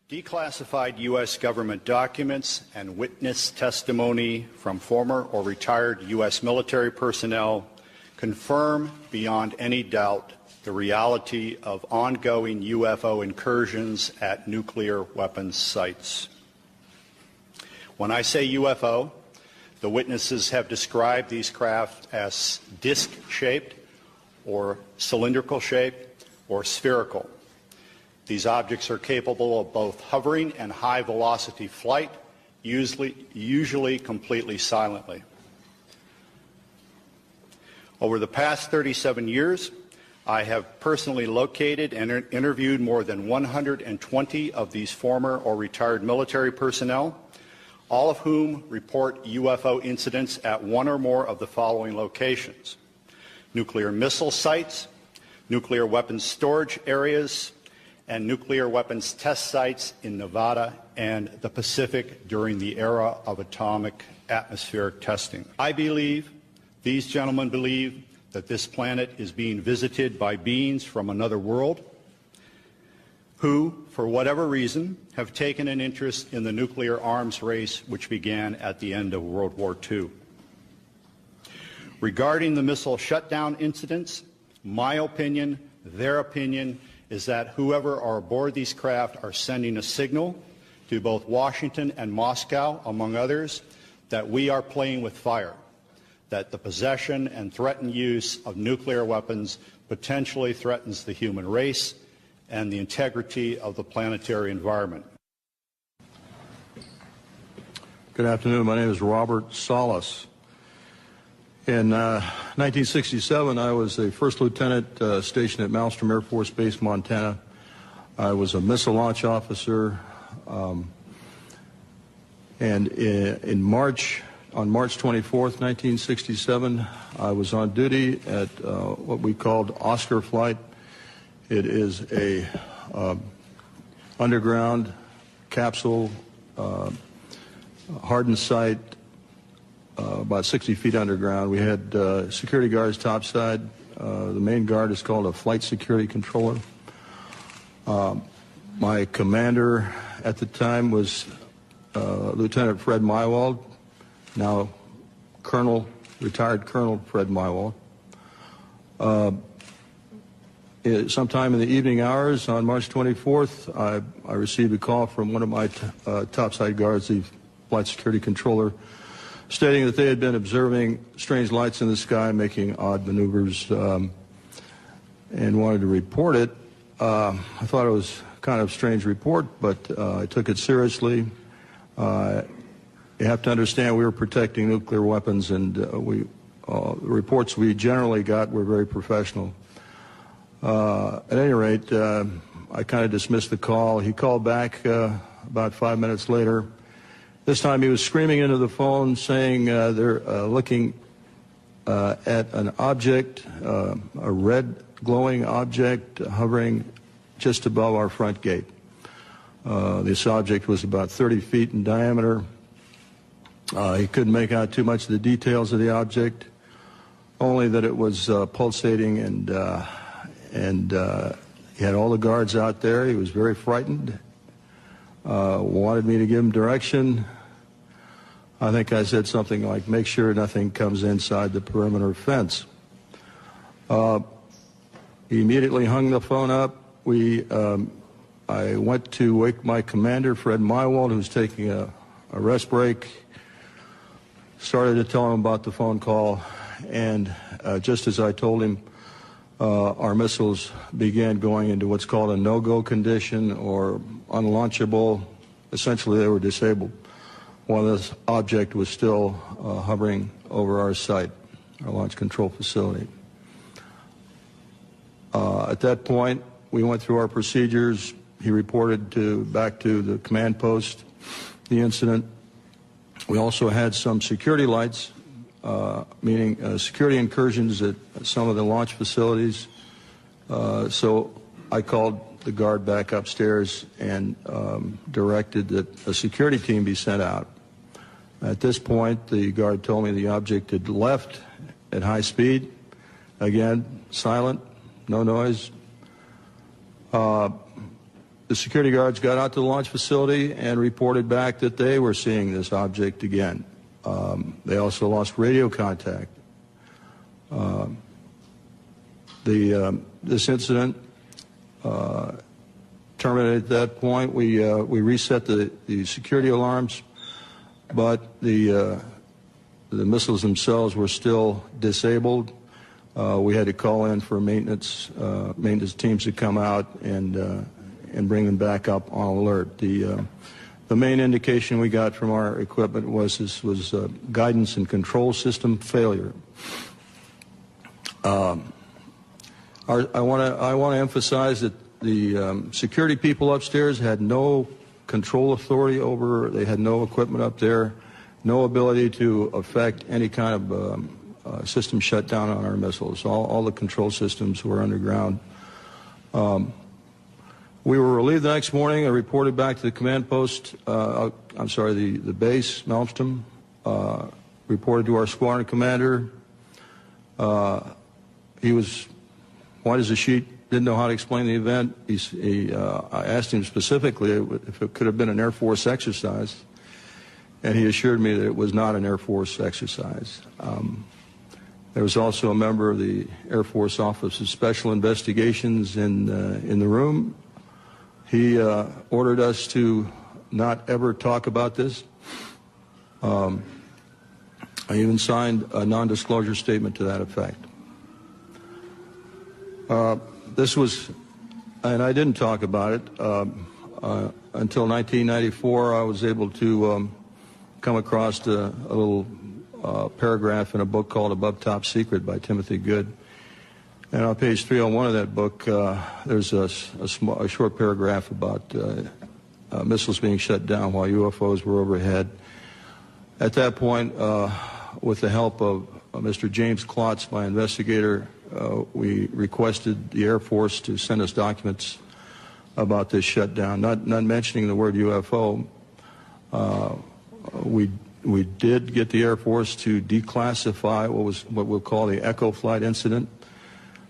Declassified U.S. government documents and witness testimony from former or retired U.S. military personnel confirm beyond any doubt the reality of ongoing UFO incursions at nuclear weapons sites. When I say UFO, the witnesses have described these craft as disc-shaped or cylindrical-shaped or spherical. These objects are capable of both hovering and high-velocity flight, usually completely silently. Over the past 37 years, I have personally located and interviewed more than 120 of these former or retired military personnel, all of whom report UFO incidents at one or more of the following locations: nuclear missile sites, nuclear weapons storage areas, and nuclear weapons test sites in Nevada and the Pacific during the era of atomic atmospheric testing. I believe, these gentlemen believe, that this planet is being visited by beings from another world who, for whatever reason, have taken an interest in the nuclear arms race which began at the end of World War II. Regarding the missile shutdown incidents, my opinion, their opinion, is that whoever are aboard these craft are sending a signal to both Washington and Moscow, among others, that we are playing with fire, that the possession and threatened use of nuclear weapons potentially threatens the human race and the integrity of the planetary environment. Good afternoon. My name is Robert Salas. In 1967, I was a first lieutenant stationed at Malmstrom Air Force Base, Montana. I was a missile launch officer, and on March 24th, 1967, I was on duty at what we called Oscar Flight. It is a underground capsule hardened site, about 60 feet underground. We had security guards topside. The main guard is called a flight security controller. My commander at the time was Lieutenant Fred Mywald, now retired Colonel Fred Mywald. Sometime in the evening hours on March 24th, I received a call from one of my topside guards, the flight security controller, stating that they had been observing strange lights in the sky making odd maneuvers and wanted to report it. I thought it was kind of a strange report, but I took it seriously. You have to understand we were protecting nuclear weapons, and the reports we generally got were very professional. At any rate, I kind of dismissed the call. He called back about 5 minutes later. This time he was screaming into the phone saying they're looking at an object, a red glowing object hovering just above our front gate. This object was about 30 feet in diameter. He couldn't make out too much of the details of the object, only that it was pulsating, and he had all the guards out there. He was very frightened, wanted me to give him direction. I think I said something like, make sure nothing comes inside the perimeter fence. He immediately hung the phone up. I went to wake my commander, Fred Mywald, who was taking a rest break, started to tell him about the phone call, and just as I told him, our missiles began going into what's called a no-go condition, or unlaunchable. Essentially, they were disabled. While this object was still hovering over our site, our launch control facility. At that point, we went through our procedures. He reported back to the command post the incident. We also had some security lights, meaning security incursions at some of the launch facilities. So I called the guard back upstairs and directed that a security team be sent out. At this point, the guard told me the object had left at high speed. Again, silent, no noise. the security guards got out to the launch facility and reported back that they were seeing this object again. They also lost radio contact. This incident terminated at that point. We reset the security alarms, but the missiles themselves were still disabled. We had to call in for maintenance teams to come out and bring them back up on alert. The main indication we got from our equipment was this was guidance and control system failure. I want to emphasize that the security people upstairs had no control authority over. They had no equipment up there, no ability to affect any kind of system shutdown on our missiles. All the control systems were underground. We were relieved the next morning. I reported back to the command post, the base, Malmstrom, reported to our squadron commander. He was white as a sheet, didn't know how to explain the event. I asked him specifically if it could have been an Air Force exercise, and he assured me that it was not an Air Force exercise. There was also a member of the Air Force Office of Special Investigations in the room. He ordered us to not ever talk about this. I even signed a non-disclosure statement to that effect. This was, and I didn't talk about it until 1994. I was able to come across a little paragraph in a book called Above Top Secret by Timothy Good. And on page 301 of that book, there's a short paragraph about missiles being shut down while UFOs were overhead. At that point, with the help of Mr. James Klotz, my investigator, we requested the Air Force to send us documents about this shutdown, not mentioning the word UFO. We did get the Air Force to declassify what we'll call the Echo flight incident.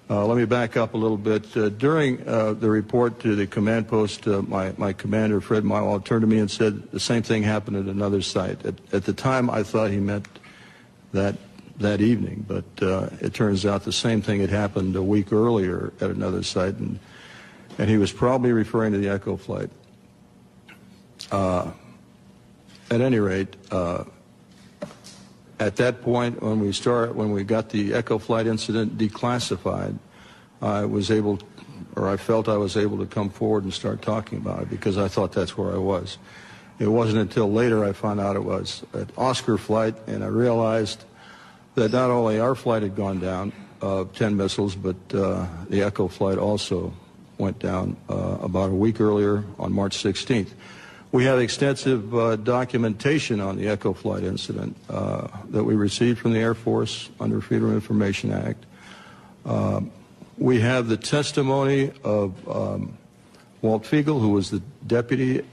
Let me back up a little bit. During the report to the command post, my commander, Fred Mywald, turned to me and said the same thing happened at another site. At the time, I thought he meant that evening, but it turns out the same thing had happened a week earlier at another site, and he was probably referring to the Echo flight. At any rate, at that point, when we got the Echo flight incident declassified, I felt I was able to come forward and start talking about it because I thought that's where I was. It wasn't until later I found out it was an Oscar flight, and I realized that not only our flight had gone down, 10 missiles, but the Echo flight also went down about a week earlier on March 16th. We have extensive documentation on the Echo flight incident that we received from the Air Force under Freedom of Information Act. We have the testimony of Walt Fiegel, who was the deputy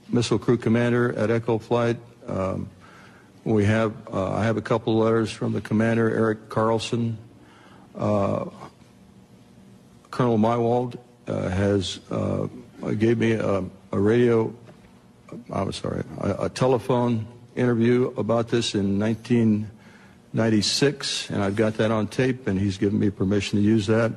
missile crew commander at Echo flight. I have a couple of letters from the commander, Eric Carlson. Colonel Mywald gave me a telephone interview about this in 1996, and I've got that on tape, and he's given me permission to use that.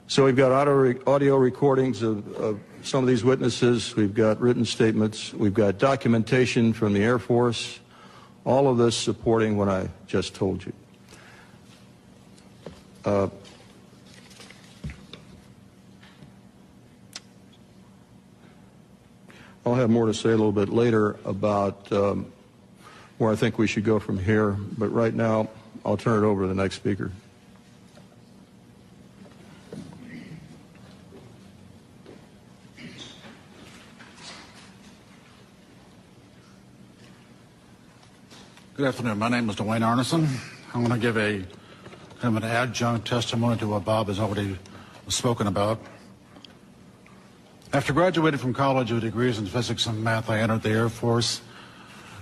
So we've got audio recordings of some of these witnesses. We've got written statements. We've got documentation from the Air Force. All of this supporting what I just told you. I'll have more to say a little bit later about where I think we should go from here, but right now I'll turn it over to the next speaker. Good afternoon. My name is Dwayne Arneson. I'm going to give kind of an adjunct testimony to what Bob has already spoken about. After graduating from college with degrees in physics and math, I entered the Air Force,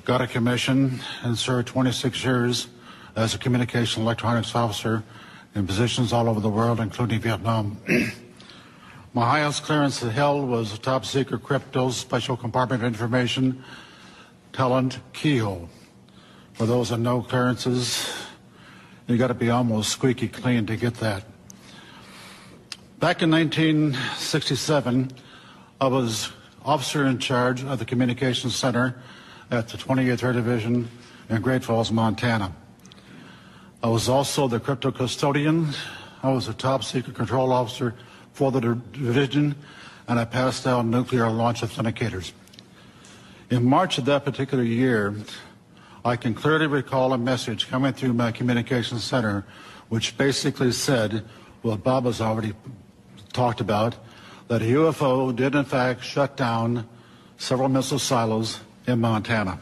got a commission, and served 26 years as a communication electronics officer in positions all over the world, including Vietnam. My highest clearance held was top secret crypto special compartment information talent keyhole. For those that know clearances, you got to be almost squeaky clean to get that. Back in 1967, I was officer in charge of the Communications Center at the 28th Air Division in Great Falls, Montana. I was also the crypto custodian. I was a top secret control officer for the division, and I passed out nuclear launch authenticators. In March of that particular year, I can clearly recall a message coming through my communications center which basically said what Bob has already talked about, that a UFO did in fact shut down several missile silos in Montana.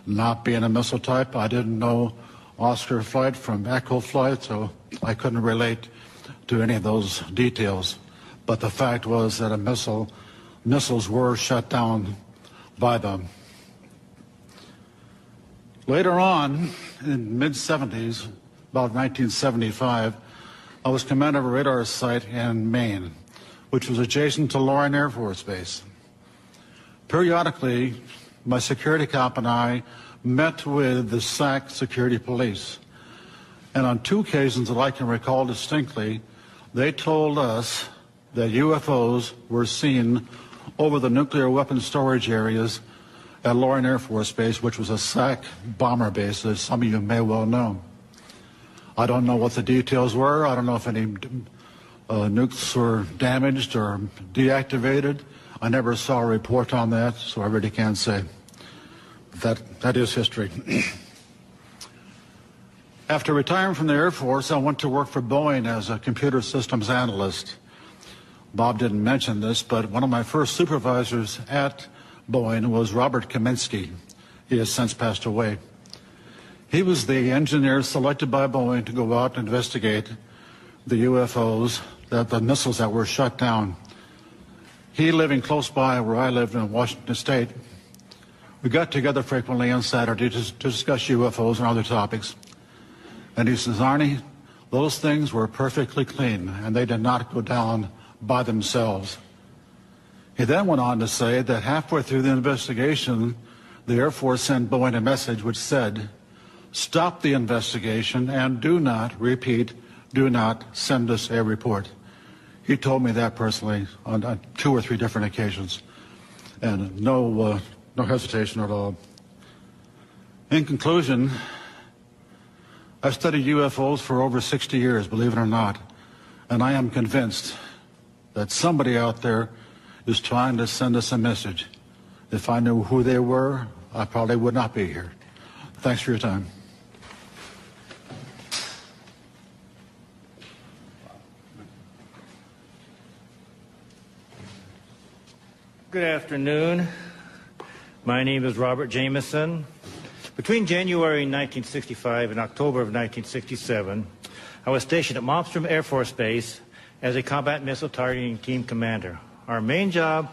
Not being a missile type, I didn't know Oscar flight from Echo flight, so I couldn't relate to any of those details. But the fact was that missiles were shut down by them. Later on, in mid-70s, about 1975, I was commander of a radar site in Maine, which was adjacent to Loring Air Force Base. Periodically, my security cop and I met with the SAC security police. And on two occasions that I can recall distinctly, they told us that UFOs were seen over the nuclear weapons storage areas at Loring Air Force Base, which was a SAC bomber base, as some of you may well know. I don't know what the details were. I don't know if any nukes were damaged or deactivated. I never saw a report on that, so I really can't say. That is history. After retiring from the Air Force, I went to work for Boeing as a computer systems analyst. Bob didn't mention this, but one of my first supervisors at Boeing was Robert Kaminsky. He has since passed away. He was the engineer selected by Boeing to go out and investigate the UFOs, the missiles that were shut down. He living close by where I lived in Washington State. We got together frequently on Saturday to discuss UFOs and other topics. And he says, Arnie, those things were perfectly clean, and they did not go down by themselves. He then went on to say that halfway through the investigation, the Air Force sent Boeing a message which said, stop the investigation and do not, repeat, do not send us a report. He told me that personally on 2 or 3 different occasions, and no hesitation at all. In conclusion, I've studied UFOs for over 60 years, believe it or not, and I am convinced that somebody out there is trying to send us a message. If I knew who they were, I probably would not be here. Thanks for your time. Good afternoon. My name is Robert Jameson. Between January 1965 and October of 1967, I was stationed at Malmstrom Air Force Base as a combat missile targeting team commander. Our main job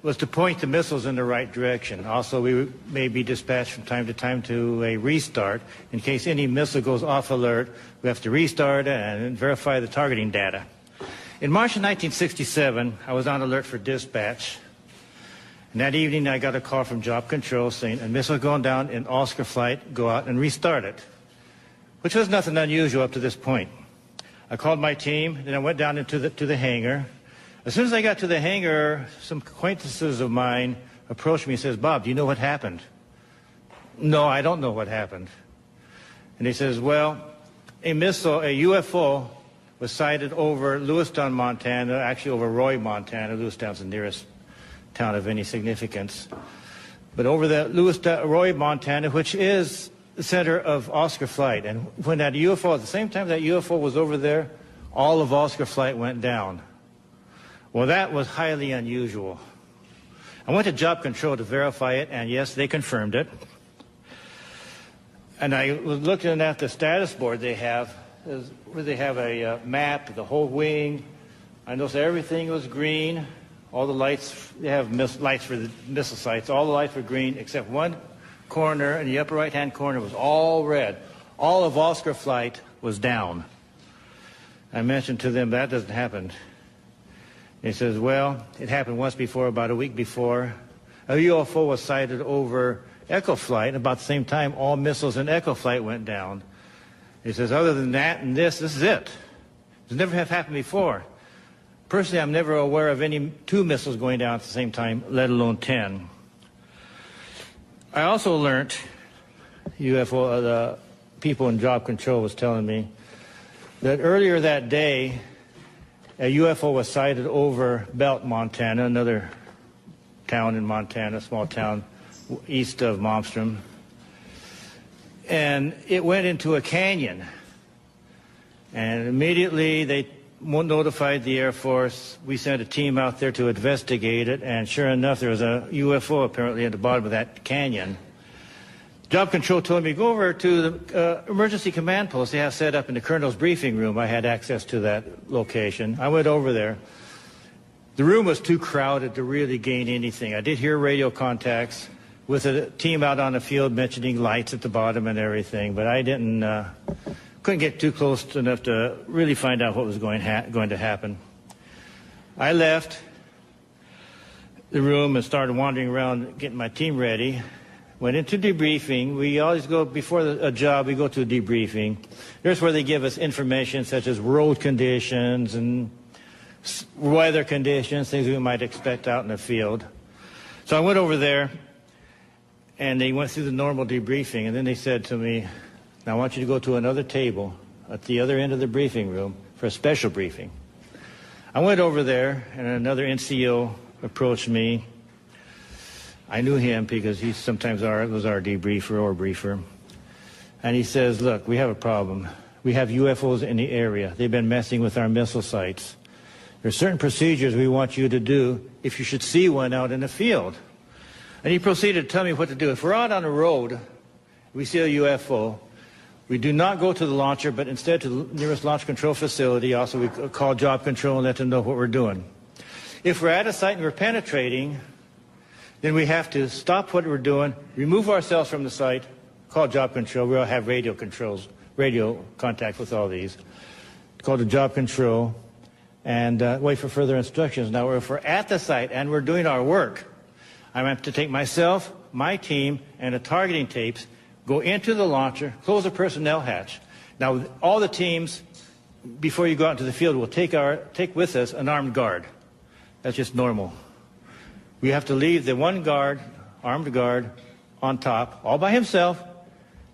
was to point the missiles in the right direction. Also, we may be dispatched from time to time to a restart. In case any missile goes off alert, we have to restart and verify the targeting data. In March of 1967, I was on alert for dispatch. And that evening, I got a call from Job Control saying, a missile going down in Oscar flight, go out and restart it, which was nothing unusual up to this point. I called my team, then I went down into the hangar. As soon as I got to the hangar, some acquaintances of mine approached me and says, Bob, do you know what happened? No, I don't know what happened. And he says, well, a UFO was sighted over Lewistown, Montana, actually over Roy, Montana. Lewistown's the nearest town of any significance. But over the Roy, Montana, which is the center of Oscar flight. And when that UFO, at the same time that UFO was over there, all of Oscar flight went down. Well, that was highly unusual. I went to Job Control to verify it, and yes, they confirmed it. And I was looking at the status board they have, where they have a map of the whole wing. I noticed everything was green. All the lights, they have lights for the missile sites. All the lights were green, except one corner in the upper right-hand corner was all red. All of Oscar flight was down. I mentioned to them that doesn't happen. He says, well, it happened once before, about a week before. A UFO was sighted over Echo Flight. About the same time, all missiles in Echo Flight went down. He says, other than that and this is it. It's never have happened before. Personally, I'm never aware of any 2 missiles going down at the same time, let alone 10. I also learned, the people in job control was telling me, that earlier that day, a UFO was sighted over Belt, Montana, another town in Montana, small town east of Malmstrom. And it went into a canyon. And immediately they notified the Air Force. We sent a team out there to investigate it. And sure enough, there was a UFO apparently at the bottom of that canyon. Job control told me, go over to the emergency command post they have set up in the colonel's briefing room. I had access to that location. I went over there. The room was too crowded to really gain anything. I did hear radio contacts with a team out on the field mentioning lights at the bottom and everything, but I couldn't get too close enough to really find out what was going to happen. I left the room and started wandering around getting my team ready. Went into debriefing. We always go, before a job, we go to a debriefing. There's where they give us information such as road conditions and weather conditions, things we might expect out in the field. So I went over there, and they went through the normal debriefing, and then they said to me, now I want you to go to another table at the other end of the briefing room for a special briefing. I went over there, and another NCO approached me. I knew him because he sometimes was our debriefer or briefer. And he says, look, we have a problem. We have UFOs in the area. They've been messing with our missile sites. There are certain procedures we want you to do if you should see one out in the field. And he proceeded to tell me what to do. If we're out on the road, we see a UFO, we do not go to the launcher, but instead to the nearest launch control facility. Also, we call job control and let them know what we're doing. If we're at a site and we're penetrating, then we have to stop what we're doing, remove ourselves from the site, call job control. We'll have radio contact with all these. Call the job control and wait for further instructions. Now, if we're at the site and we're doing our work, I have to take myself, my team, and the targeting tapes, go into the launcher, close the personnel hatch. Now, all the teams, before you go out into the field, will take with us an armed guard. That's just normal. We have to leave the one guard, armed guard, on top, all by himself,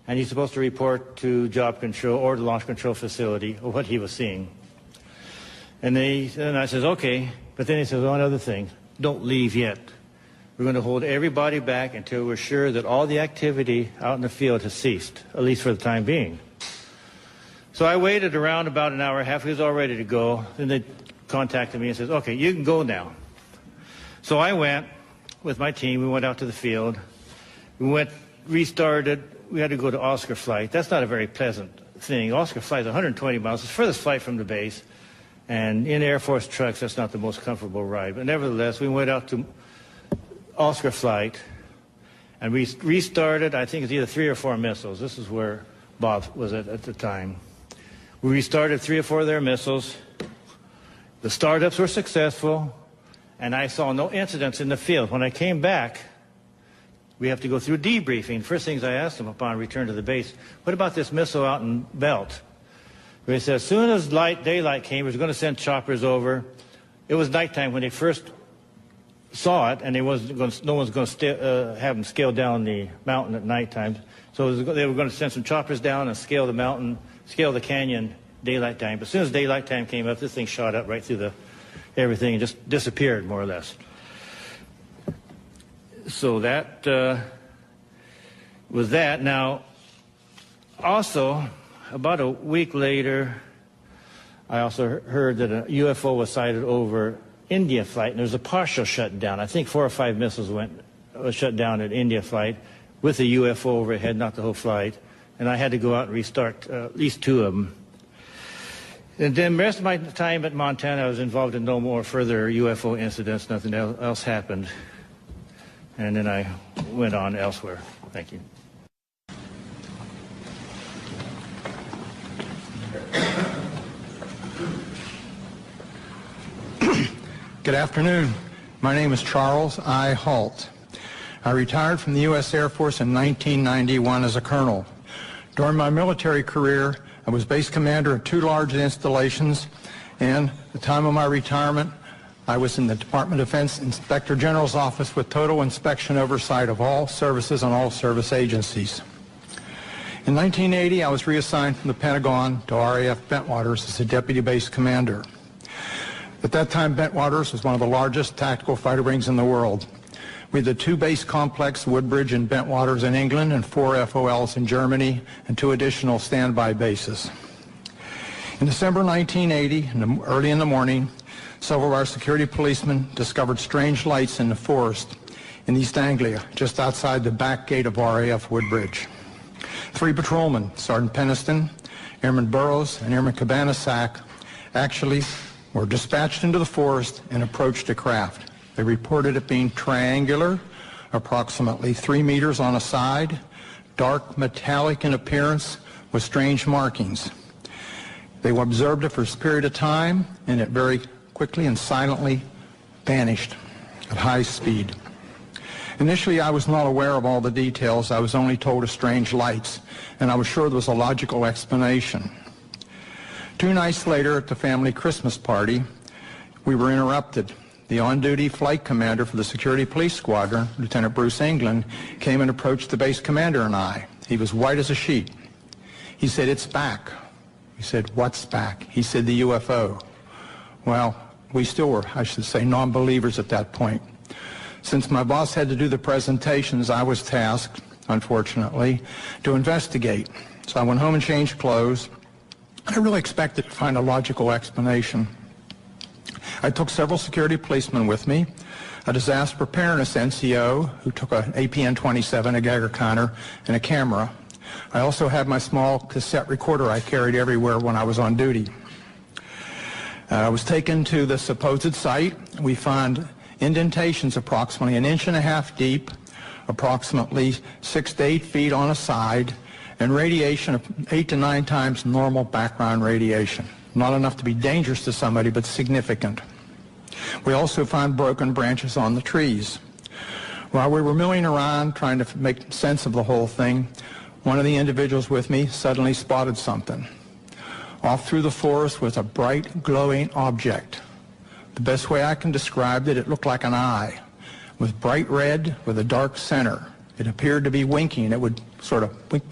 and he's supposed to report to job control or the launch control facility of what he was seeing. And I says, okay, but then he says, one other thing, don't leave yet. We're going to hold everybody back until we're sure that all the activity out in the field has ceased, at least for the time being. So I waited around about an hour and a half. He was all ready to go. Then they contacted me and says, okay, you can go now. So I went with my team. We went out to the field. Restarted. We had to go to Oscar Flight. That's not a very pleasant thing. Oscar Flight is 120 miles. It's the furthest flight from the base. And in Air Force trucks, that's not the most comfortable ride. But nevertheless, we went out to Oscar Flight, and we restarted, I think it's either 3 or 4 missiles. This is where Bob was at the time. We restarted 3 or 4 of their missiles. The startups were successful, and I saw no incidents in the field. When I came back, we have to go through debriefing. First things I asked them upon return to the base, what about this missile out in Belt? They said as soon as daylight came, we were going to send choppers over. It was nighttime when they first saw it, and no one's going to have them scale down the mountain at nighttime. So they were going to send some choppers down and scale the mountain, scale the canyon daylight time. But as soon as daylight time came up, this thing shot up right through everything and just disappeared, more or less. So that was that. Now, also, about a week later, I also heard that a UFO was sighted over India Flight, and there was a partial shutdown. I think 4 or 5 missiles was shut down at India Flight with a UFO overhead, not the whole flight. And I had to go out and restart at least 2 of them. And then the rest of my time at Montana, I was involved in no more further UFO incidents. Nothing else happened. And then I went on elsewhere. Thank you. Good afternoon. My name is Charles I. Halt. I retired from the U.S. Air Force in 1991 as a colonel. During my military career, I was base commander of 2 large installations, and at the time of my retirement, I was in the Department of Defense Inspector General's office with total inspection oversight of all services and all service agencies. In 1980, I was reassigned from the Pentagon to RAF Bentwaters as a deputy base commander. At that time, Bentwaters was one of the largest tactical fighter wings in the world. We had the 2 base complex, Woodbridge and Bentwaters in England, and 4 FOLs in Germany, and 2 additional standby bases. In December 1980, early in the morning, several of our security policemen discovered strange lights in the forest in East Anglia, just outside the back gate of RAF Woodbridge. 3 patrolmen, Sergeant Peniston, Airman Burrows, and Airman Cabanasac, actually were dispatched into the forest and approached a craft. They reported it being triangular, approximately 3 meters on a side, dark metallic in appearance with strange markings. They observed it for a period of time, and it very quickly and silently vanished at high speed. Initially, I was not aware of all the details. I was only told of strange lights, and I was sure there was a logical explanation. 2 nights later, at the family Christmas party, we were interrupted. The on-duty flight commander for the security police squadron, Lieutenant Bruce England, came and approached the base commander and I. He was white as a sheet. He said, "It's back." We said, "What's back?" He said, "The UFO." Well, we still were, I should say, non-believers at that point. Since my boss had to do the presentations, I was tasked, unfortunately, to investigate. So I went home and changed clothes. I really expected to find a logical explanation. I took several security policemen with me, a disaster preparedness NCO who took an APN-27, a Geiger counter, and a camera. I also had my small cassette recorder I carried everywhere when I was on duty. I was taken to the supposed site. We found indentations approximately 1.5 inches deep, approximately 6 to 8 feet on a side, and radiation of 8 to 9 times normal background radiation. Not enough to be dangerous to somebody, but significant. We also found broken branches on the trees. While we were milling around trying to make sense of the whole thing, one of the individuals with me suddenly spotted something. Off through the forest was a bright, glowing object. The best way I can describe it, it looked like an eye, with bright red with a dark center. It appeared to be winking. It would sort of wink.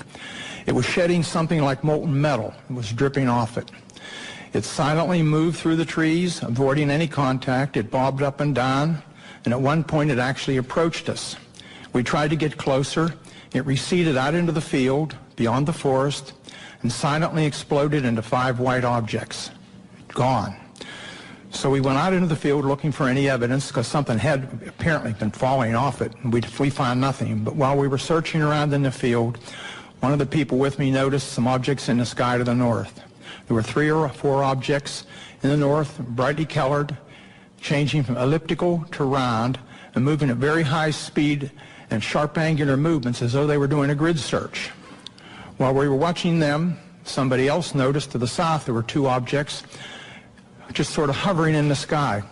It was shedding something like molten metal. It was dripping off it. It silently moved through the trees, avoiding any contact. It bobbed up and down, and at one point it actually approached us. We tried to get closer. It receded out into the field, beyond the forest, and silently exploded into 5 white objects. Gone. So we went out into the field looking for any evidence, because something had apparently been falling off it, and we found nothing. But while we were searching around in the field, one of the people with me noticed some objects in the sky to the north. There were 3 or 4 objects in the north, brightly colored, changing from elliptical to round, and moving at very high speed and sharp angular movements as though they were doing a grid search. While we were watching them, somebody else noticed to the south there were 2 objects just sort of hovering in the sky.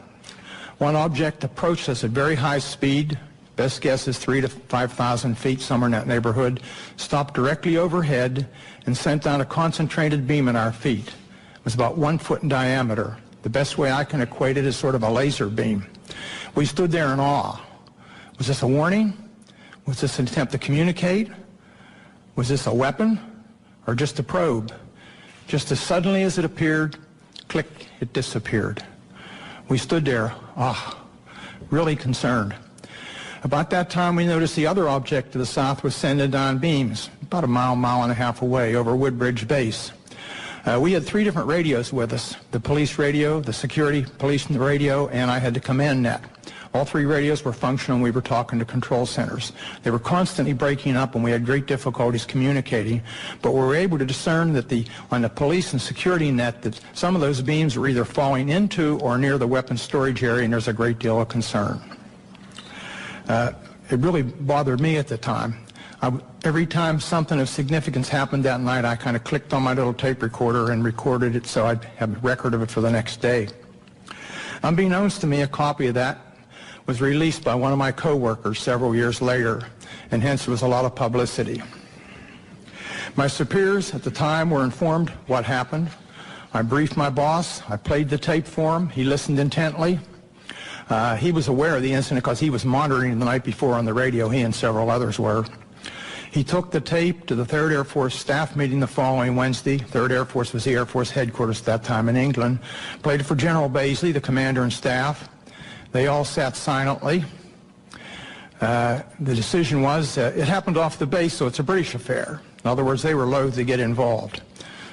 One object approached us at very high speed, best guess is 3,000 to 5,000 feet, somewhere in that neighborhood, stopped directly overhead and sent down a concentrated beam at our feet. It was about 1 foot in diameter. The best way I can equate it is sort of a laser beam. We stood there in awe. Was this a warning? Was this an attempt to communicate? Was this a weapon or just a probe? Just as suddenly as it appeared, click, it disappeared. We stood there, really concerned. About that time, we noticed the other object to the south was sending down beams, about a mile, mile and a half away over Woodbridge Base. We had 3 different radios with us, the police radio, the security police radio, and I had the command net. All 3 radios were functional, and we were talking to control centers. They were constantly breaking up, and we had great difficulties communicating, but we were able to discern that on the police and security net that some of those beams were either falling into or near the weapons storage area, and there's a great deal of concern. It really bothered me at the time. Every time something of significance happened that night, I kind of clicked on my little tape recorder and recorded it so I'd have a record of it for the next day. Unbeknownst to me, a copy of that was released by one of my co-workers several years later, and hence there was a lot of publicity. My superiors at the time were informed what happened. I briefed my boss. I played the tape for him. He listened intently. He was aware of the incident because he was monitoring the night before on the radio. He and several others were. He took the tape to the 3rd Air Force staff meeting the following Wednesday. 3rd Air Force was the Air Force headquarters at that time in England. Played it for General Baisley, the commander and staff. They all sat silently. The decision was, it happened off the base, so it's a British affair. In other words, they were loath to get involved.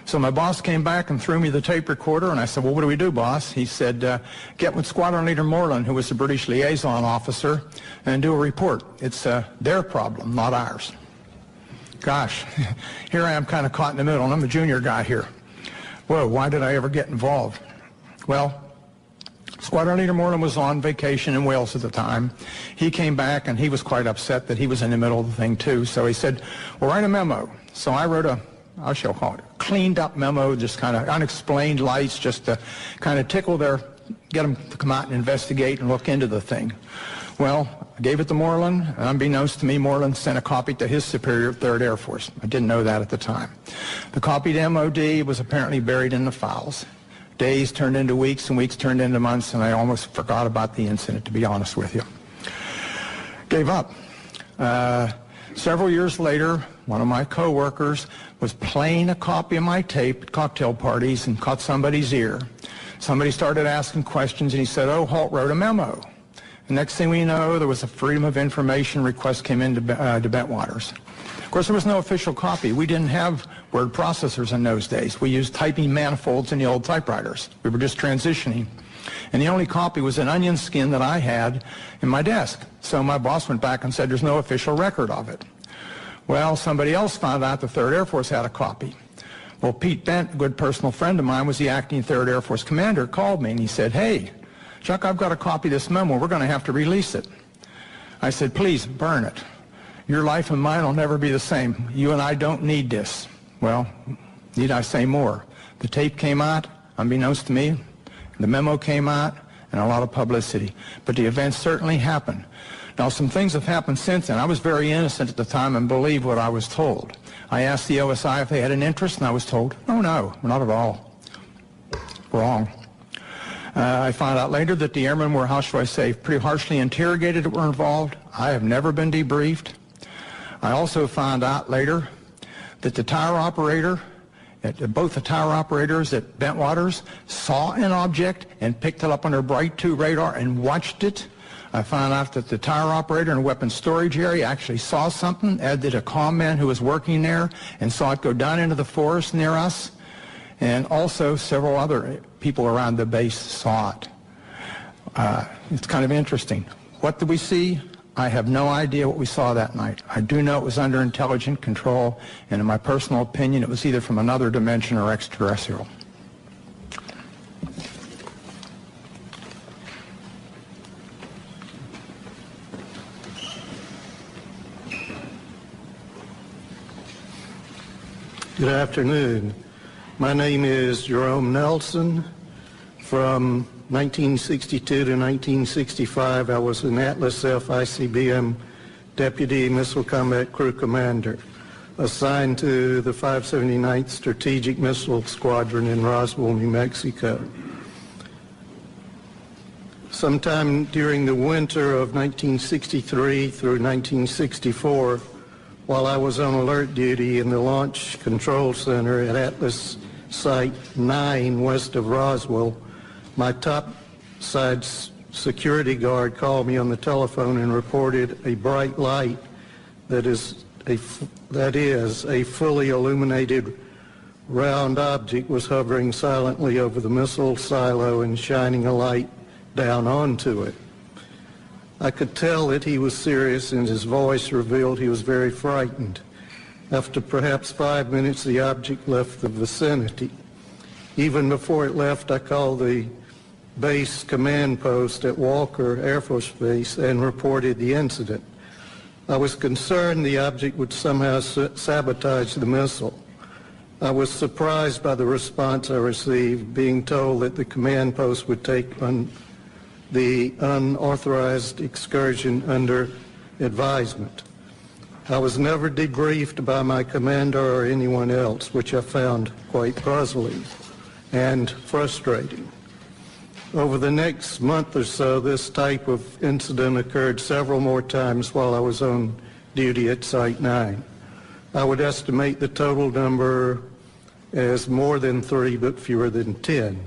So my boss came back and threw me the tape recorder, and I said, well, what do we do, boss? He said, get with Squadron Leader Moreland, who was the British liaison officer, and do a report. It's their problem, not ours. Gosh, here I am kind of caught in the middle, and I'm a junior guy here. Whoa, why did I ever get involved? Well, Squadron Leader Moreland was on vacation in Wales at the time. He came back, and he was quite upset that he was in the middle of the thing, too. So he said, well, write a memo. So I wrote I shall call it a cleaned up memo, just kind of unexplained lights, just to kind of get them to come out and investigate and look into the thing. Well, I gave it to Moreland, and unbeknownst to me, Moreland sent a copy to his superior at 3rd Air Force. I didn't know that at the time. The copy to MOD was apparently buried in the files. Days turned into weeks, and weeks turned into months, and I almost forgot about the incident, to be honest with you. Gave up. Several years later, one of my co-workers was playing a copy of my tape at cocktail parties and caught somebody's ear. Somebody started asking questions, and he said, oh, Holt wrote a memo. The next thing we know, there was a Freedom of Information request came into Bentwaters. Of course, there was no official copy. We didn't have word processors in those days. We used typing manifolds in the old typewriters. We were just transitioning. And the only copy was an onion skin that I had in my desk. So my boss went back and said, there's no official record of it. Well, somebody else found out the 3rd Air Force had a copy. Well, Pete Bent, a good personal friend of mine, was the acting 3rd Air Force commander, called me and he said, hey, Chuck, I've got a copy of this memo. We're going to have to release it. I said, please, burn it. Your life and mine will never be the same. You and I don't need this. Well, need I say more? The tape came out, unbeknownst to me. The memo came out, and a lot of publicity. But the event certainly happened. Now, some things have happened since then. I was very innocent at the time and believed what I was told. I asked the OSI if they had an interest, and I was told, oh, no, not at all. Wrong. I found out later that the airmen were, how shall I say, pretty harshly interrogated that were involved. I have never been debriefed. I also found out later that the tower operator, both the tower operators at Bentwaters saw an object and picked it up on their Bright 2 radar and watched it. I found out that the tower operator in the weapons storage area actually saw something, as did a comm man who was working there, and saw it go down into the forest near us. And also several other people around the base saw it. It's kind of interesting. What did we see? I have no idea what we saw that night. I do know it was under intelligent control, and in my personal opinion, it was either from another dimension or extraterrestrial. Good afternoon. My name is Jerome Nelson. From 1962 to 1965, I was an Atlas F ICBM Deputy Missile Combat Crew Commander, assigned to the 579th Strategic Missile Squadron in Roswell, New Mexico. Sometime during the winter of 1963 through 1964, while I was on alert duty in the Launch Control Center at Atlas Site 9 west of Roswell, my topside security guard called me on the telephone and reported a bright light that is a fully illuminated round object was hovering silently over the missile silo and shining a light down onto it. I could tell that he was serious, and his voice revealed he was very frightened. After perhaps 5 minutes, the object left the vicinity. Even before it left, I called the base command post at Walker Air Force Base and reported the incident. I was concerned the object would somehow sabotage the missile. I was surprised by the response I received, being told that the command post would take the unauthorized excursion under advisement. I was never debriefed by my commander or anyone else, which I found quite puzzling and frustrating. Over the next month or so, this type of incident occurred several more times while I was on duty at Site 9. I would estimate the total number as more than 3, but fewer than 10.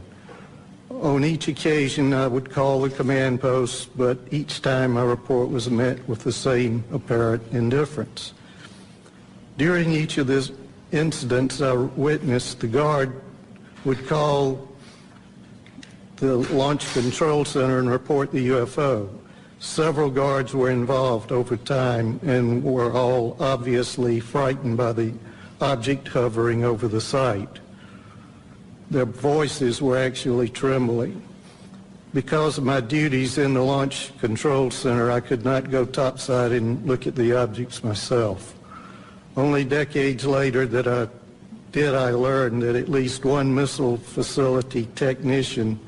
On each occasion, I would call the command post, but each time my report was met with the same apparent indifference. During each of these incidents I witnessed, the guard would call the Launch Control Center and report the UFO. Several guards were involved over time and were all obviously frightened by the object hovering over the site. Their voices were actually trembling. Because of my duties in the Launch Control Center, I could not go topside and look at the objects myself. Only decades later I learned that at least one missile facility technician,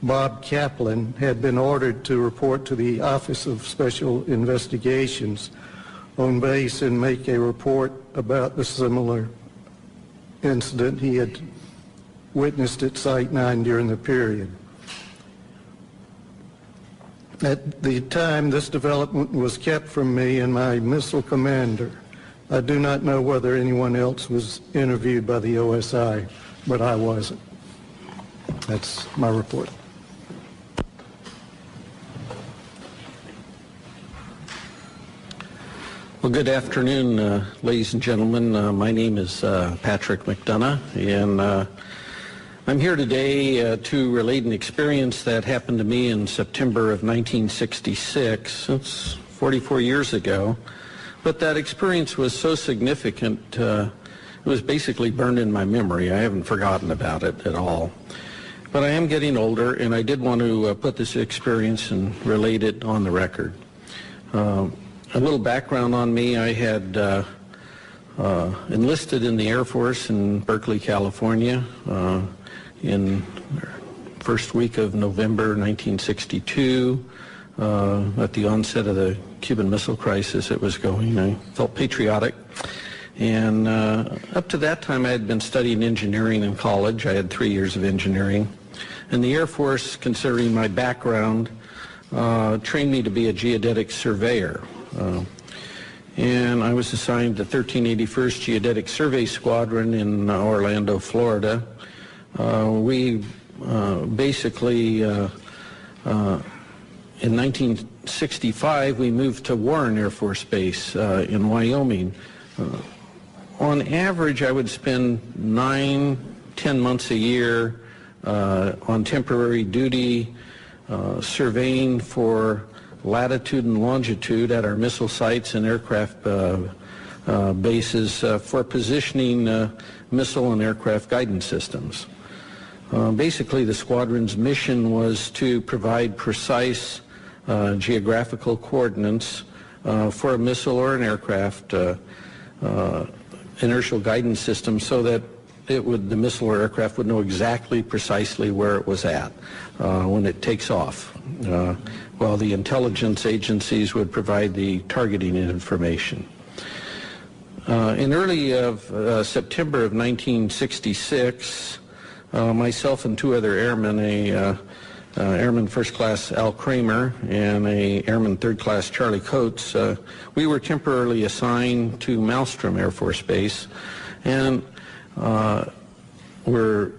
Bob Kaplan, had been ordered to report to the Office of Special Investigations on base and make a report about the similar incident he had witnessed at Site 9 during the period. At the time, this development was kept from me and my missile commander. I do not know whether anyone else was interviewed by the OSI, but I wasn't. That's my report. Well, good afternoon, ladies and gentlemen. My name is Patrick McDonough, and I'm here today to relate an experience that happened to me in September of 1966. It's 44 years ago, but that experience was so significant, it was basically burned in my memory. I haven't forgotten about it at all. But I am getting older, and I did want to put this experience and relate it on the record. A little background on me: I had enlisted in the Air Force in Berkeley, California, in first week of November 1962. At the onset of the Cuban Missile Crisis, it was going. I felt patriotic. And up to that time, I had been studying engineering in college. I had 3 years of engineering. And the Air Force, considering my background, trained me to be a geodetic surveyor. And I was assigned to 1381st Geodetic Survey Squadron in Orlando, Florida. We basically, in 1965, we moved to Warren Air Force Base in Wyoming. On average, I would spend 9-10 months a year on temporary duty, surveying for latitude and longitude at our missile sites and aircraft bases for positioning missile and aircraft guidance systems. Basically, the squadron's mission was to provide precise geographical coordinates for a missile or an aircraft inertial guidance system, so that the missile or aircraft would know exactly precisely where it was at when it takes off, while the intelligence agencies would provide the targeting information. In early September of 1966, myself and 2 other airmen, Airman First Class Al Kramer and Airman Third Class Charlie Coates, we were temporarily assigned to Malmstrom Air Force Base, and were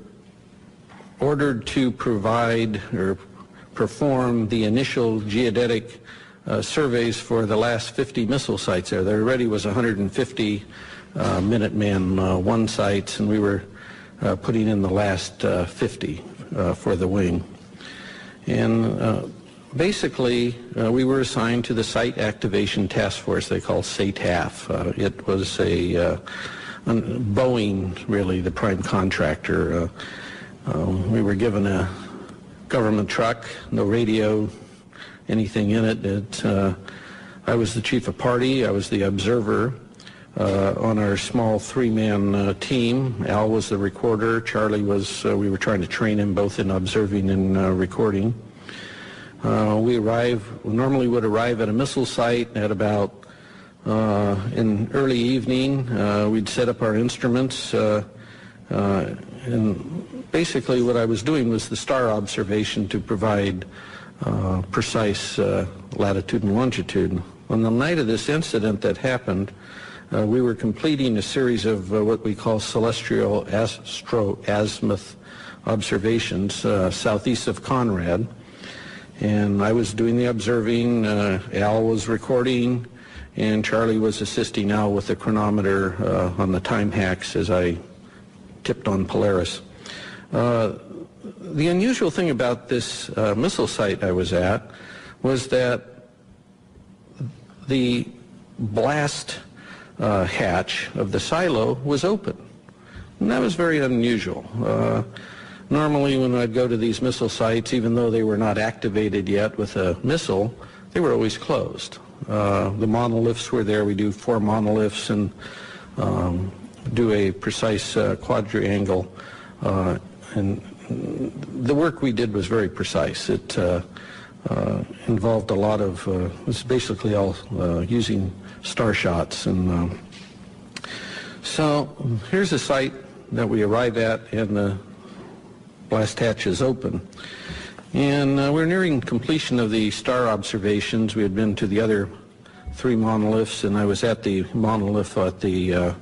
ordered to provide or perform the initial geodetic surveys for the last 50 missile sites there. There already was 150 Minuteman I sites, and we were putting in the last 50 for the wing. And basically, we were assigned to the Site Activation Task Force, they call SATAF. It was a Boeing, really, the prime contractor. We were given a government truck, no radio, anything in it. I was the chief of party. I was the observer on our small 3-man team. Al was the recorder. Charlie was, we were trying to train him both in observing and recording. We normally would arrive at a missile site at about in early evening. We'd set up our instruments, and basically what I was doing was the star observation to provide precise latitude and longitude. On the night of this incident that happened, we were completing a series of what we call celestial astro-azimuth observations southeast of Conrad. And I was doing the observing, Al was recording, and Charlie was assisting Al with the chronometer on the time hacks as I tipped on Polaris. The unusual thing about this missile site I was at was that the blast hatch of the silo was open. And that was very unusual. Normally when I'd go to these missile sites, even though they were not activated yet with a missile, they were always closed. The monoliths were there. We do 4 monoliths and do a precise quadrangle. And the work we did was very precise. It involved a lot of, it was basically all using star shots. And so here's a site that we arrive at, and the blast hatch is open. And we're nearing completion of the star observations. We had been to the other 3 monoliths, and I was at the monolith at the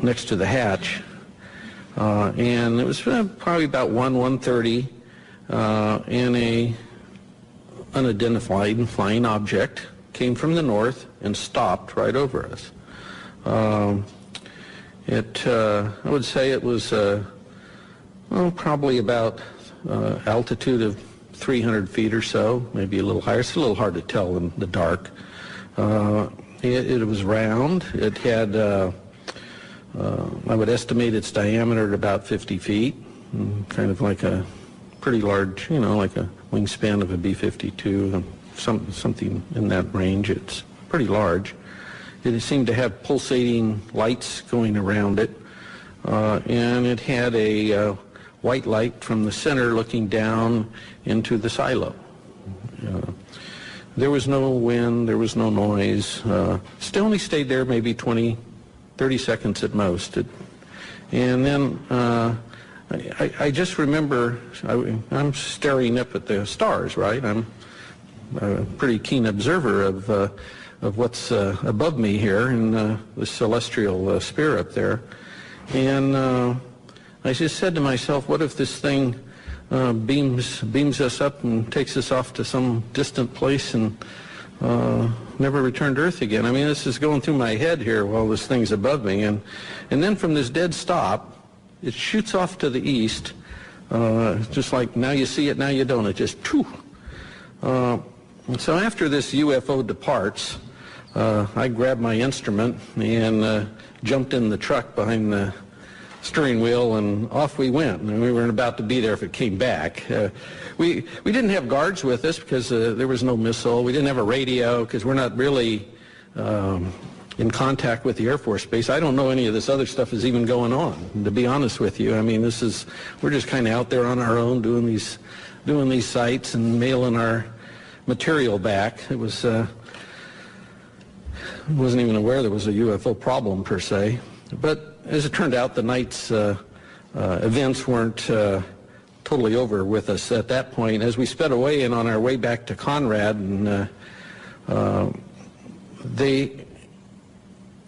next to the hatch. And it was probably about 1:30, and a unidentified flying object came from the north and stopped right over us. I would say it was probably about altitude of 300 feet or so, maybe a little higher. It's a little hard to tell in the dark. It was round. It had, I would estimate its diameter at about 50 feet, kind of like a pretty large, like a wingspan of a B-52, something in that range. It's pretty large. It seemed to have pulsating lights going around it, and it had a white light from the center looking down into the silo. There was no wind, there was no noise. It only stayed there maybe 20, 30 seconds at most. And then I just remember, I'm staring up at the stars, right? I'm a pretty keen observer of what's above me here in the celestial sphere up there. And I just said to myself, what if this thing beams us up and takes us off to some distant place and never return to Earth again? I mean, this is going through my head here while this thing's above me. And then from this dead stop, it shoots off to the east, just like now you see it, now you don't. It just, phew. So after this UFO departs, I grabbed my instrument and jumped in the truck behind the steering wheel, and off we went. And we weren't about to be there if it came back. We didn't have guards with us because there was no missile. We didn't have a radio because we're not really in contact with the Air Force Base. I don't know any of this other stuff is even going on, to be honest with you. I mean, we're just kind of out there on our own doing these sites and mailing our material back. It was wasn't even aware there was a UFO problem per se. But as it turned out, the night's events weren't totally over with us at that point. As we sped away and on our way back to Conrad, and the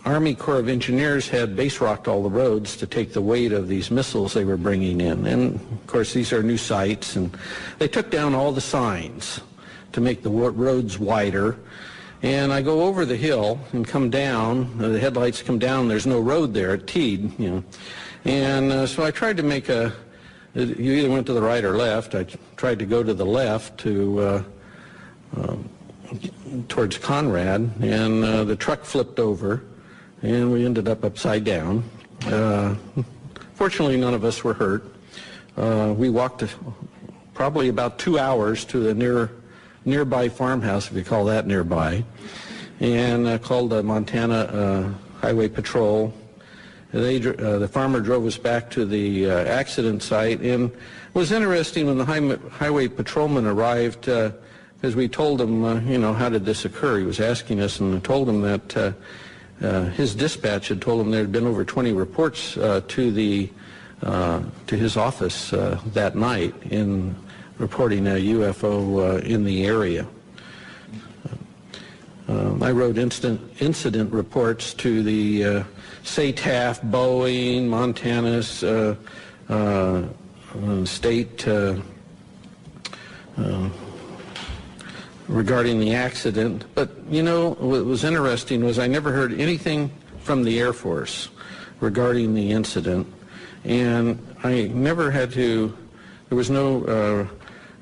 Army Corps of Engineers had base rocked all the roads to take the weight of these missiles they were bringing in. And of course, these are new sites, and they took down all the signs to make the roads wider. And I go over the hill and come down, the headlights come down, there's no road there, it teed, And so I tried to make you either went to the right or left. I tried to go to the left towards Conrad, and the truck flipped over, and we ended up upside down. Fortunately, none of us were hurt. We walked probably about 2 hours to the nearby farmhouse, if you call that nearby, and called the Montana Highway Patrol, The farmer drove us back to the accident site, and it was interesting when the highway patrolman arrived, because we told him, how did this occur? He was asking us, and I told him that his dispatch had told him there had been over 20 reports to his office that night in reporting a UFO in the area. I wrote incident reports to the SATAF, Boeing, Montana's state regarding the accident. But, what was interesting was I never heard anything from the Air Force regarding the incident. And I never had to, there was no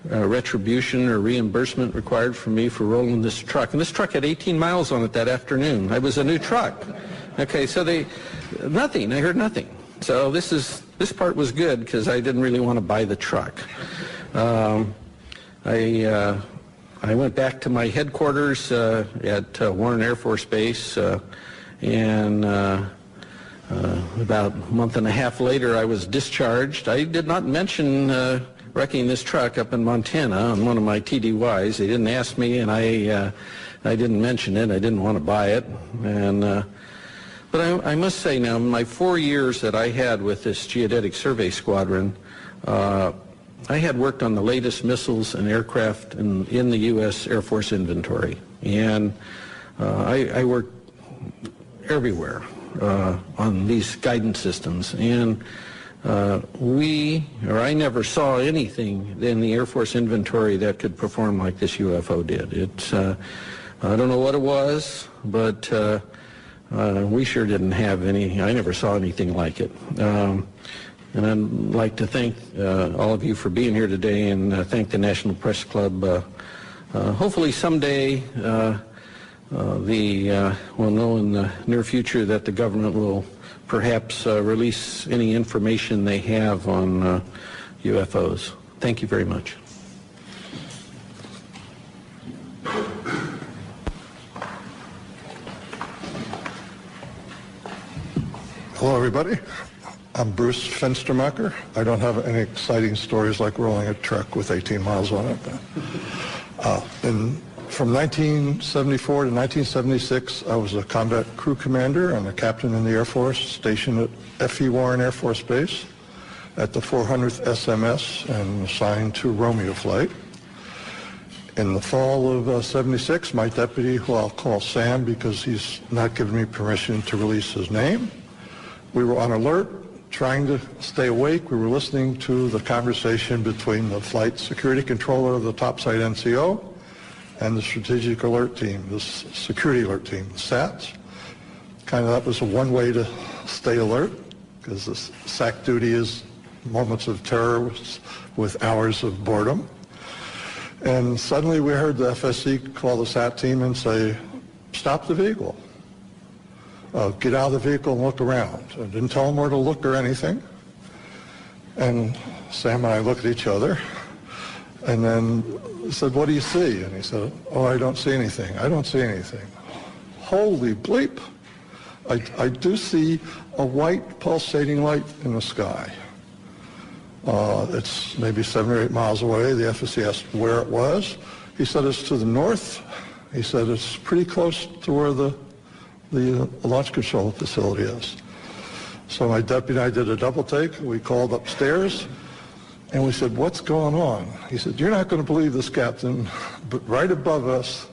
retribution or reimbursement required from me for rolling this truck. And this truck had 18 miles on it that afternoon. It was a new truck. Okay, so nothing, I heard nothing. So this part was good because I didn't really want to buy the truck. I went back to my headquarters at Warren Air Force Base, and about a month and a half later I was discharged. I did not mention wrecking this truck up in Montana on one of my TDYs. They didn't ask me, and I didn't mention it. I didn't want to buy it. But I must say now, in my 4 years that I had with this Geodetic Survey Squadron, I had worked on the latest missiles and aircraft in the U.S. Air Force inventory. And I worked everywhere on these guidance systems. And I never saw anything in the Air Force inventory that could perform like this UFO did. I don't know what it was, but we sure didn't have any. I never saw anything like it. And I'd like to thank all of you for being here today, and thank the National Press Club. Hopefully someday we'll know in the near future that the government will perhaps release any information they have on UFOs. Thank you very much. Hello, everybody. I'm Bruce Fenstermacher. I don't have any exciting stories like rolling a truck with 18 miles on it. From 1974 to 1976, I was a combat crew commander and a captain in the Air Force stationed at F.E. Warren Air Force Base at the 400th SMS and assigned to Romeo Flight. In the fall of 76, my deputy, who I'll call Sam because he's not given me permission to release his name, we were on alert, trying to stay awake. We were listening to the conversation between the flight security controller of the topside NCO and the strategic alert team, the security alert team, the SATs. That was one way to stay alert, because the SAC duty is moments of terror with hours of boredom. And suddenly we heard the FSC call the SAT team and say, stop the vehicle. Get out of the vehicle and look around. I didn't tell them where to look or anything. And Sam and I looked at each other and then said, what do you see? And he said, oh, I don't see anything. I don't see anything. Holy bleep. I do see a white pulsating light in the sky. It's maybe 7 or 8 miles away. The FSC asked where it was. He said it's to the north. He said it's pretty close to where the launch control facility is. So my deputy and I did a double take. We called upstairs and we said, what's going on? He said, you're not going to believe this, Captain, but right above us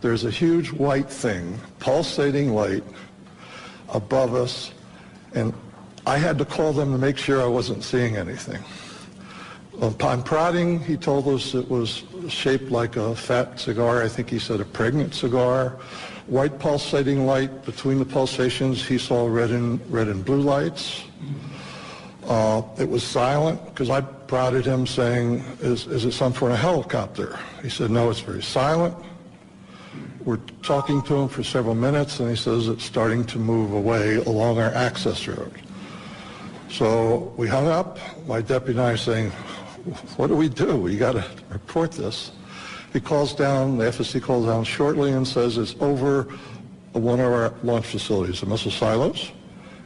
there's a huge white thing, pulsating light above us, and I had to call them to make sure I wasn't seeing anything. Upon prodding, he told us it was shaped like a fat cigar. I think he said a pregnant cigar. White pulsating light. Between the pulsations, he saw red and blue lights. It was silent, because I prodded him saying, is it some sort of helicopter? He said, no, it's very silent. We're talking to him for several minutes, and he says it's starting to move away along our access road. So we hung up. My deputy and I are saying, what do? We got to report this. He calls down, the FSC calls down shortly and says it's over one of our launch facilities, the missile silos,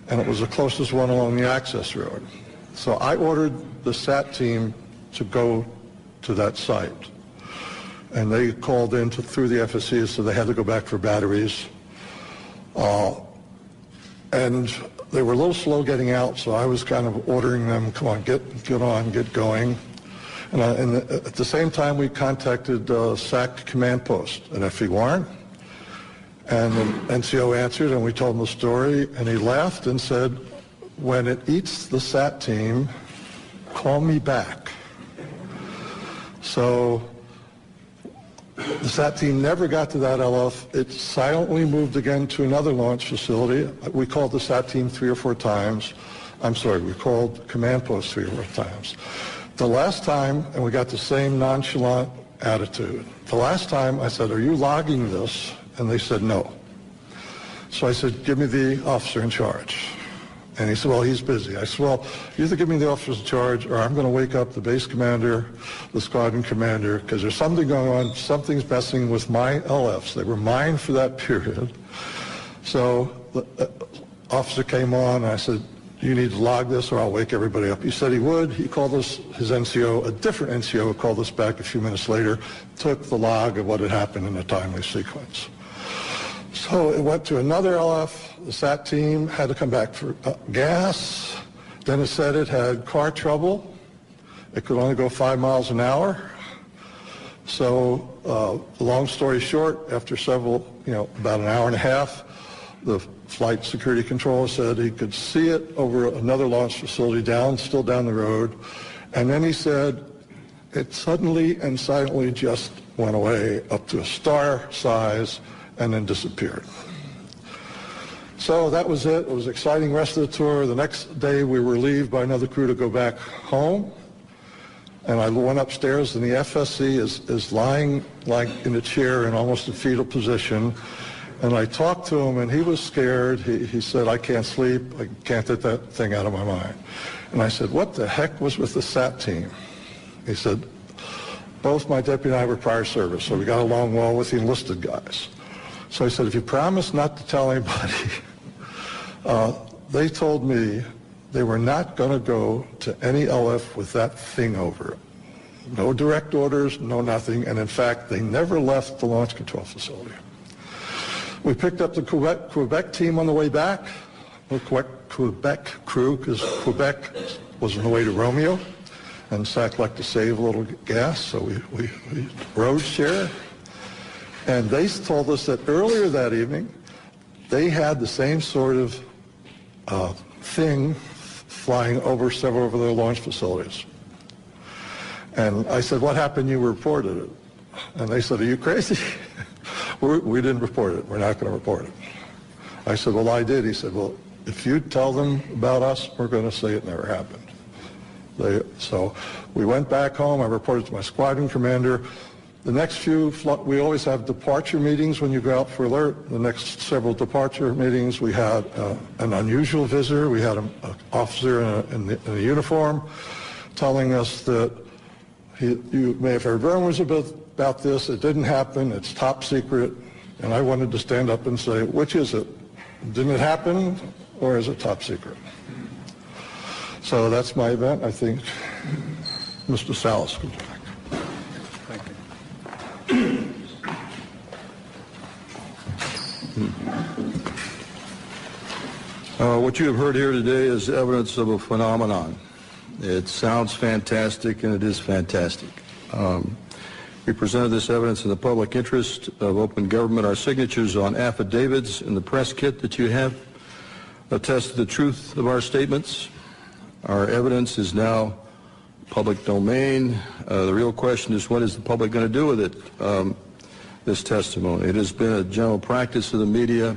and it was the closest one along the access road. So I ordered the SAT team to go to that site. And they called in through the FSC, so they had to go back for batteries. And they were a little slow getting out, so I was kind of ordering them, come on, get on, get going. And at the same time, we contacted SAC command post at F.E. Warren. And the NCO answered, and we told him the story, and he laughed and said, when it eats the SAT team, call me back. So the SAT team never got to that LF. It silently moved again to another launch facility. We called the SAT team 3 or 4 times. I'm sorry, we called command post 3 or 4 times. The last time, and we got the same nonchalant attitude. The last time I said, are you logging this? And they said no. So I said, give me the officer in charge. And he said, well, he's busy. I said, well, you either give me the officer in charge or I'm going to wake up the base commander, the squadron commander, because there's something going on, something's messing with my LFs. They were mine for that period. So the officer came on and I said, you need to log this or I'll wake everybody up. He said he would. He called us, his NCO, a different NCO called us back a few minutes later, took the log of what had happened in a timely sequence. So it went to another LF. The SAT team had to come back for gas. Then it said it had car trouble. It could only go 5 miles an hour. So long story short, after several, about an hour and a half, the flight security controller said he could see it over another launch facility still down the road. And then he said it suddenly and silently just went away up to a star size and then disappeared. So that was it. It was an exciting rest of the tour. The next day we were relieved by another crew to go back home. And I went upstairs and the FSC is lying like in a chair in almost a fetal position. And I talked to him and he was scared. He said, I can't sleep. I can't get that thing out of my mind. And I said, what the heck was with the SAT team? He said, both my deputy and I were prior service, so we got along well with the enlisted guys. So I said, if you promise not to tell anybody, they told me they were not going to go to any LF with that thing over it. No direct orders, no nothing, and in fact, they never left the launch control facility. We picked up the Quebec team on the way back, the Quebec crew, because Quebec was on the way to Romeo, and SAC liked to save a little gas, so we road share. And they told us that earlier that evening, they had the same sort of thing flying over several of their launch facilities. And I said, what happened? You reported it. And they said, are you crazy? We didn't report it. We're not going to report it. I said, well, I did. He said, well, if you tell them about us, we're going to say it never happened. So we went back home. I reported to my squadron commander. The next few, we always have departure meetings when you go out for alert. The next several departure meetings, we had an unusual visitor. We had an officer in a uniform telling us that you may have heard rumors about this. It didn't happen. It's top secret. And I wanted to stand up and say, which is it? Didn't it happen, or is it top secret? So that's my event. I think Mr. Salas could back. What you have heard here today is evidence of a phenomenon. It sounds fantastic, and it is fantastic. We presented this evidence in the public interest of open government. Our signatures on affidavits in the press kit that you have attest to the truth of our statements. Our evidence is now public domain. The real question is, what is the public going to do with it, this testimony? It has been a general practice of the media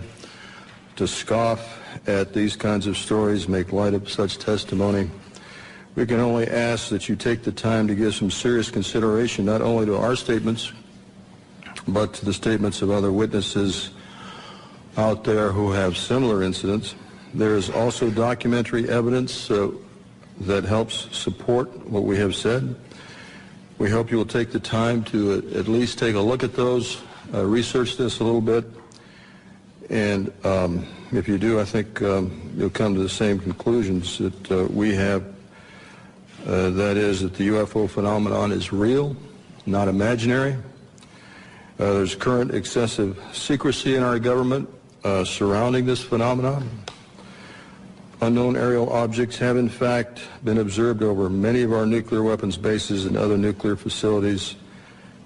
to scoff at these kinds of stories, make light of such testimony. We can only ask that you take the time to give some serious consideration not only to our statements, but to the statements of other witnesses out there who have similar incidents. There is also documentary evidence that helps support what we have said. We hope you will take the time to at least take a look at those, research this a little bit. And if you do, I think you'll come to the same conclusions that we have. That is that the UFO phenomenon is real, not imaginary. There's current excessive secrecy in our government surrounding this phenomenon. Unknown aerial objects have in fact been observed over many of our nuclear weapons bases and other nuclear facilities,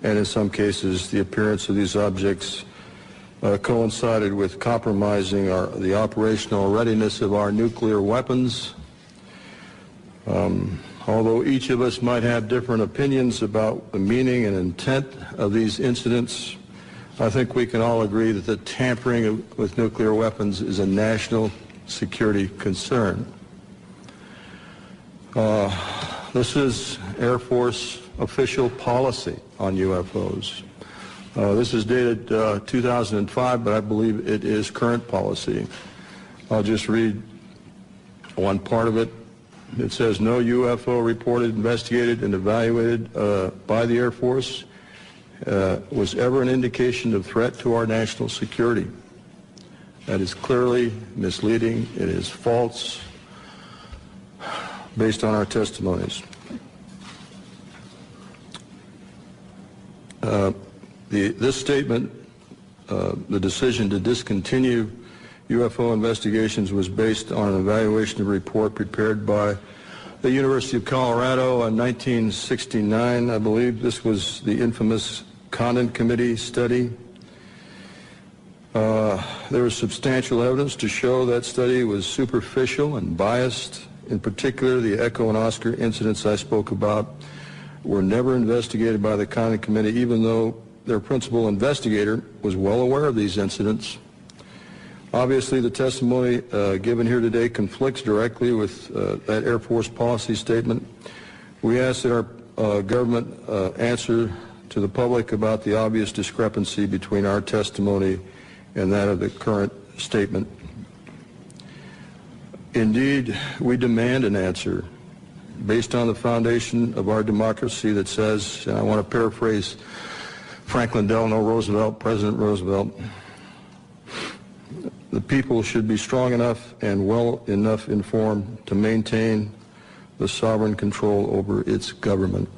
and in some cases the appearance of these objects coincided with compromising the operational readiness of our nuclear weapons. Although each of us might have different opinions about the meaning and intent of these incidents, I think we can all agree that the tampering with nuclear weapons is a national security concern. This is Air Force official policy on UFOs. This is dated 2005, but I believe it is current policy. I'll just read one part of it. It says, no UFO reported, investigated, and evaluated by the Air Force was ever an indication of threat to our national security. That is clearly misleading. It is false based on our testimonies. This statement, the decision to discontinue UFO investigations, was based on an evaluation of a report prepared by the University of Colorado in 1969. I believe this was the infamous Condon Committee study. There was substantial evidence to show that study was superficial and biased. In particular, the Echo and Oscar incidents I spoke about were never investigated by the Condon Committee, even though their principal investigator was well aware of these incidents. Obviously, the testimony given here today conflicts directly with that Air Force policy statement. We ask that our government answer to the public about the obvious discrepancy between our testimony and that of the current statement. Indeed, we demand an answer based on the foundation of our democracy that says, and I want to paraphrase Franklin Delano Roosevelt, President Roosevelt, the people should be strong enough and well enough informed to maintain the sovereign control over its government.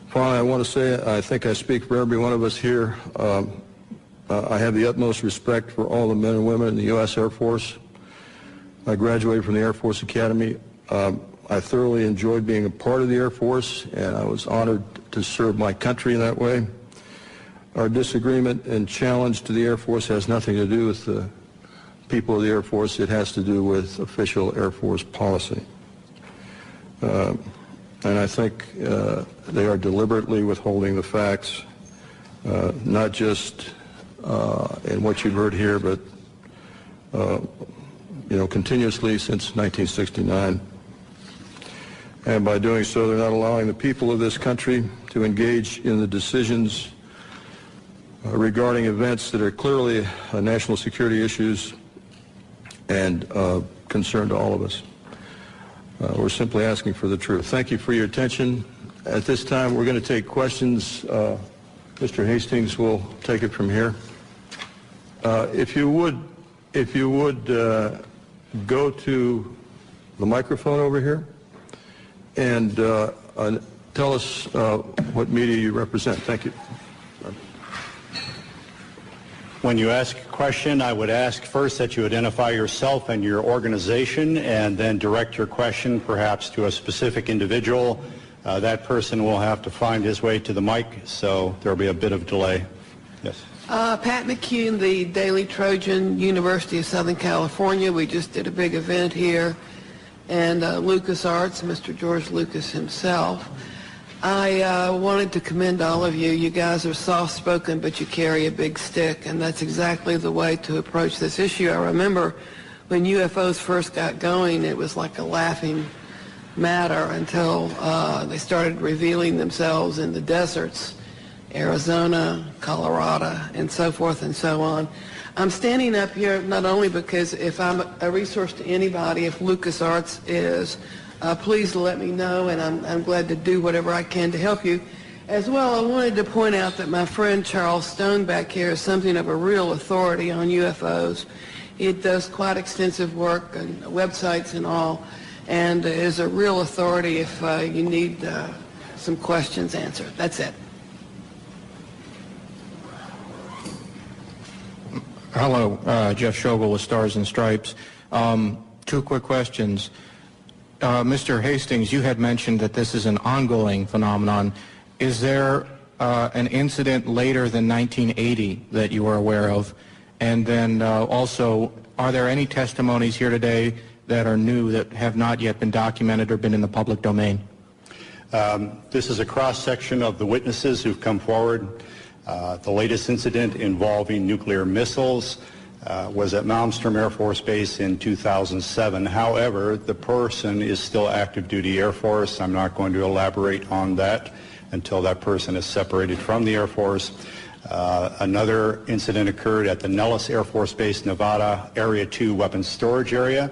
Finally, I want to say, I think I speak for every one of us here, I have the utmost respect for all the men and women in the U.S. Air Force. I graduated from the Air Force Academy. I thoroughly enjoyed being a part of the Air Force, and I was honored to serve my country in that way. Our disagreement and challenge to the Air Force has nothing to do with the people of the Air Force. It has to do with official Air Force policy. And I think they are deliberately withholding the facts, not just in what you've heard here, but continuously since 1969. And by doing so, they're not allowing the people of this country to engage in the decisions regarding events that are clearly national security issues and concern to all of us. We're simply asking for the truth. Thank you for your attention. At this time, we're going to take questions. Mr. Hastings will take it from here. If you would go to the microphone over here and tell us what media you represent. Thank you. When you ask a question, I would ask first that you identify yourself and your organization, and then direct your question perhaps to a specific individual. That person will have to find his way to the mic, so there will be a bit of delay. Yes. Pat McCune, the Daily Trojan, University of Southern California. We just did a big event here. And LucasArts, Mr. George Lucas himself. I wanted to commend all of you. You guys are soft-spoken, but you carry a big stick, and that's exactly the way to approach this issue. I remember when UFOs first got going, it was like a laughing matter until they started revealing themselves in the deserts, Arizona, Colorado, and so forth and so on. I'm standing up here not only because if I'm a resource to anybody, if LucasArts is, please let me know, and I'm glad to do whatever I can to help you. As well, I wanted to point out that my friend Charles Stone back here is something of a real authority on UFOs. He does quite extensive work on websites and all, and is a real authority if you need some questions answered. That's it. Hello, Jeff Schogel with Stars and Stripes. Two quick questions. Mr. Hastings, you had mentioned that this is an ongoing phenomenon. Is there an incident later than 1980 that you are aware of? And then also, are there any testimonies here today that are new that have not yet been documented or been in the public domain? This is a cross-section of the witnesses who've come forward. The latest incident involving nuclear missiles was at Malmstrom Air Force Base in 2007. However, the person is still active duty Air Force. I'm not going to elaborate on that until that person is separated from the Air Force. Another incident occurred at the Nellis Air Force Base, Nevada, Area 2 weapons storage area.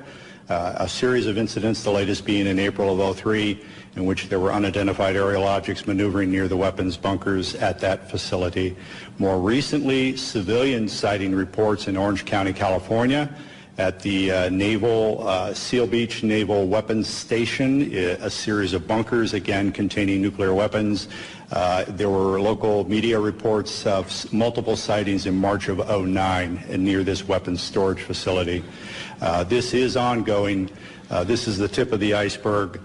A series of incidents, the latest being in April of 2003, in which there were unidentified aerial objects maneuvering near the weapons bunkers at that facility. More recently, civilian sighting reports in Orange County, California, at the Seal Beach Naval Weapons Station, a series of bunkers, again, containing nuclear weapons. There were local media reports of multiple sightings in March of 2009 near this weapons storage facility. This is ongoing. This is the tip of the iceberg.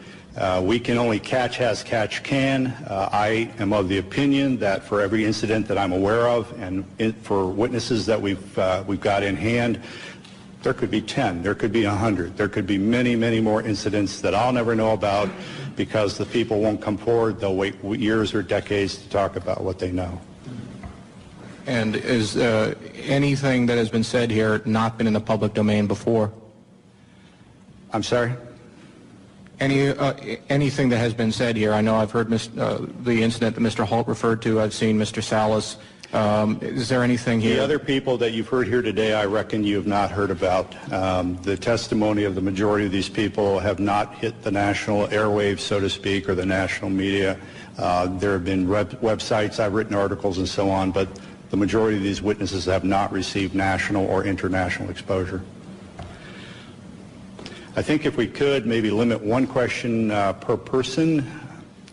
We can only catch as catch can. I am of the opinion that for every incident that I'm aware of, and for witnesses that we've got in hand, there could be 10, there could be 100, there could be many, many more incidents that I'll never know about because the people won't come forward. They'll wait years or decades to talk about what they know. And is anything that has been said here not been in the public domain before? I'm sorry? Anything that has been said here? I know I've heard the incident that Mr. Holt referred to. I've seen Mr. Salas. Is there anything here? The other people that you've heard here today, I reckon you have not heard about. The testimony of the majority of these people have not hit the national airwaves, so to speak, or the national media. There have been websites, I've written articles and so on, but the majority of these witnesses have not received national or international exposure. I think if we could maybe limit one question per person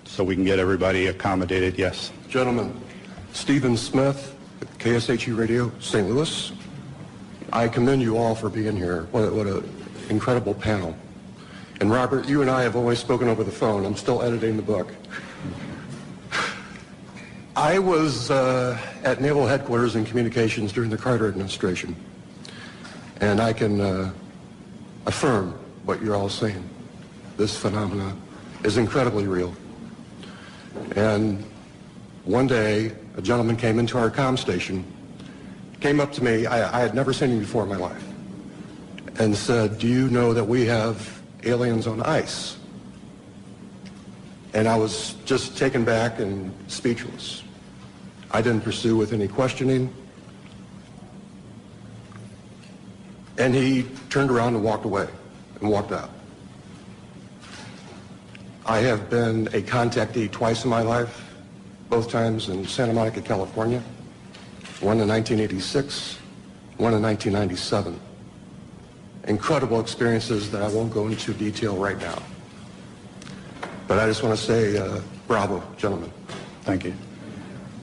so we can get everybody accommodated. Yes. Gentlemen, Stephen Smith, KSHE Radio, St. Louis. I commend you all for being here. What an incredible panel. And Robert, you and I have always spoken over the phone. I'm still editing the book. I was at Naval Headquarters in Communications during the Carter administration. And I can affirm what you're all saying. This phenomena is incredibly real. And one day, a gentleman came into our comm station, came up to me, I had never seen him before in my life, and said, "Do you know that we have aliens on ice?" And I was just taken back and speechless. I didn't pursue with any questioning. And he turned around and walked away and walked out. I have been a contactee twice in my life, both times in Santa Monica, California, one in 1986, one in 1997. Incredible experiences that I won't go into detail right now. But I just want to say, bravo, gentlemen. Thank you.